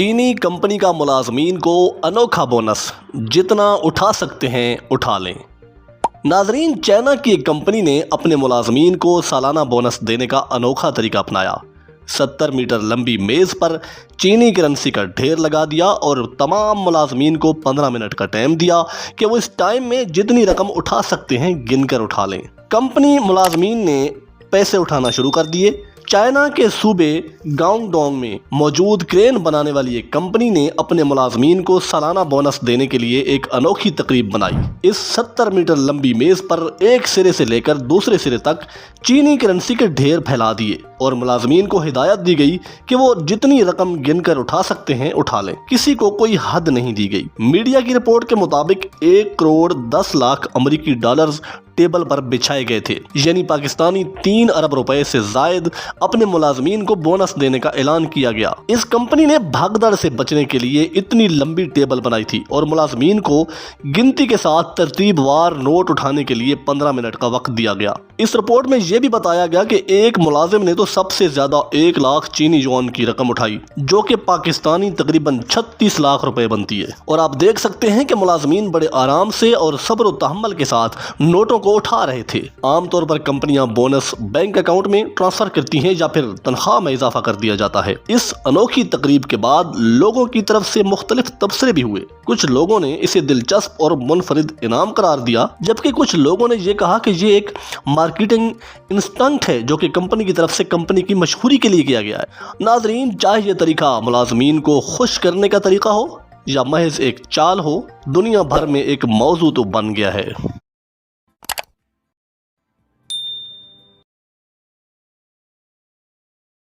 چینی کمپنی کا ملازمین کو انوکھا بونس، جتنا اٹھا سکتے ہیں اٹھا لیں۔ ناظرین، چائنا کی ایک کمپنی نے اپنے ملازمین کو سالانہ بونس دینے کا انوکھا طریقہ اپنایا۔ 70 میٹر لمبی میز پر چینی کرنسی کا ڈھیر لگا دیا اور تمام ملازمین کو 15 منٹ کا ٹائم دیا کہ وہ اس ٹائم میں جتنی رقم اٹھا سکتے ہیں گن کر اٹھا لیں۔ کمپنی ملازمین نے پیسے اٹھانا شروع کر دیے۔ چائنا کے صوبے گانگ ڈونگ میں موجود کرین بنانے والی ایک کمپنی نے اپنے ملازمین کو سالانہ بونس دینے کے لیے ایک انوکھی تقریب بنائی۔ اس 70 میٹر لمبی میز پر ایک سرے سے لے کر دوسرے سرے تک چینی کرنسی کے ڈھیر پھیلا دیے اور ملازمین کو ہدایت دی گئی کہ وہ جتنی رقم گن کر اٹھا سکتے ہیں اٹھا لیں۔ کسی کو کوئی حد نہیں دی گئی۔ میڈیا کی رپورٹ کے مطابق 1 کروڑ 10 لاکھ امریکی ڈالرز ٹیبل پر بچھائے گئے تھے، یعنی پاکستانی 3 ارب روپے سے زائد اپنے ملازمین کو بونس دینے کا اعلان کیا گیا۔ اس کمپنی نے بھگدڑ سے بچنے کے لیے اتنی لمبی ٹیبل بنائی تھی اور ملازمین کو گنتی کے ساتھ ترتیب وار نوٹ اٹھانے کے لیے 15 منٹ کا وقت دیا گیا۔ اس رپورٹ میں یہ بھی بتایا گیا کہ ایک ملازم نے تو سب سے زیادہ 1 لاکھ چینی یوان کی رقم اٹھائی، جو کہ پاکستانی تقریباً 36 لاکھ روپے بنتی ہے۔ اور آپ دیکھ سکتے ہیں کہ ملازمین بڑے آرام سے اور صبر و تحمل کے ساتھ نوٹوں کو اٹھا رہے تھے۔ عام طور پر کمپنیاں بونس بینک اکاؤنٹ میں ٹرانسفر کرتی ہیں یا پھر تنخواہ میں اضافہ کر دیا جاتا ہے۔ اس انوکھی تقریب کے بعد لوگوں کی طرف سے مختلف تبصرے بھی ہوئے۔ کچھ لوگوں نے اسے دلچسپ اور منفرد انعام قرار دیا، جبکہ کچھ لوگوں نے یہ کہا کہ یہ ایک مارکیٹنگ انسٹنٹ ہے جو کہ کمپنی کی طرف سے کمپنی کی مشہوری کے لیے کیا گیا ہے۔ ناظرین، چاہے یہ طریقہ ملازمین کو خوش کرنے کا طریقہ ہو یا محض ایک چال ہو، دنیا بھر میں ایک موضوع تو بن گیا ہے۔